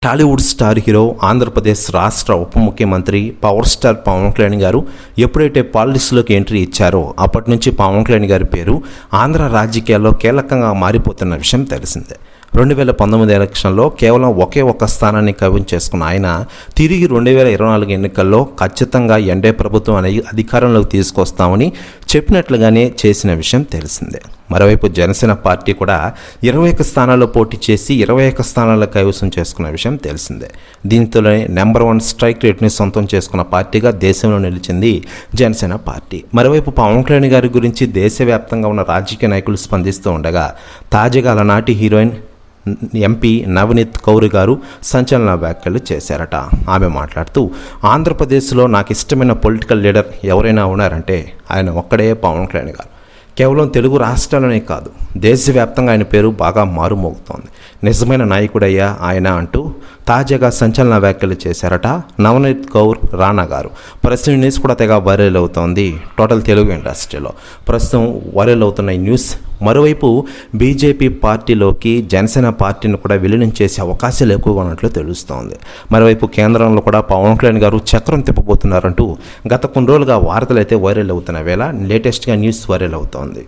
Tollywood star hero, Andhra Pradesh రాష్ట్ర ఉప ముఖ్యమంత్రి పవర్ స్టార్ పవన్ కళ్యాణ్ గారు ఎప్పుడైతే పాలిటిక్స్లోకి ఎంట్రీ ఇచ్చారో అప్పటి నుంచి పవన్ కళ్యాణ్ గారి పేరు ఆంధ్ర రాజకీయాల్లో కీలకంగా మారిపోతున్న విషయం తెలిసిందే. 2019 ఎలక్షన్లో కేవలం ఒకే ఒక్క స్థానాన్ని కవించేసుకున్న ఆయన తిరిగి 2024 ఎన్నికల్లో ఖచ్చితంగా ఎన్డీఏ ప్రభుత్వం అనేది అధికారంలోకి తీసుకొస్తామని చెప్పినట్లుగానే చేసిన విషయం తెలిసిందే. మరోవైపు జనసేన పార్టీ కూడా 21 స్థానాల్లో పోటీ చేసి 21 స్థానాల్లో కైవసం చేసుకున్న విషయం తెలిసిందే. దీంతోనే నెంబర్ 1 స్ట్రైక్ రేట్ని సొంతం చేసుకున్న పార్టీగా దేశంలో నిలిచింది జనసేన పార్టీ. మరోవైపు పవన్ కళ్యాణ్ గారి గురించి దేశవ్యాప్తంగా ఉన్న రాజకీయ నాయకులు స్పందిస్తూ ఉండగా తాజాగా అలనాటి హీరోయిన్ ఎంపీ నవనీత్ కౌర్ గారు సంచలన వ్యాఖ్యలు చేశారట. ఆమె మాట్లాడుతూ, ఆంధ్రప్రదేశ్లో నాకు ఇష్టమైన పొలిటికల్ లీడర్ ఎవరైనా ఉన్నారంటే ఆయన ఒక్కడే పవన్ కళ్యాణ్ గారు. కేవలం తెలుగు రాష్ట్రాలనే కాదు, దేశవ్యాప్తంగా ఆయన పేరు బాగా మారుమోగుతోంది. నిజమైన నాయకుడయ్యా ఆయన అంటూ తాజాగా సంచలన వ్యాఖ్యలు చేశారట నవనీత్ కౌర్ రాణా గారు. ప్రస్తుతం న్యూస్ కూడా తెగ వైరల్ అవుతోంది టోటల్ తెలుగు ఇండస్ట్రీలో. ప్రస్తుతం వైరల్ అవుతున్న ఈ న్యూస్ మరోవైపు బీజేపీ పార్టీలోకి జనసేన పార్టీని కూడా విలీనం చేసే అవకాశాలు ఎక్కువగా ఉన్నట్లు తెలుస్తోంది. మరోవైపు కేంద్రంలో కూడా పవన్ కళ్యాణ్ గారు చక్రం తిప్పబోతున్నారంటూ గత కొన్ని రోజులుగా వార్తలు అయితే వైరల్ అవుతున్న వేళ లేటెస్ట్గా న్యూస్ వైరల్ అవుతోంది.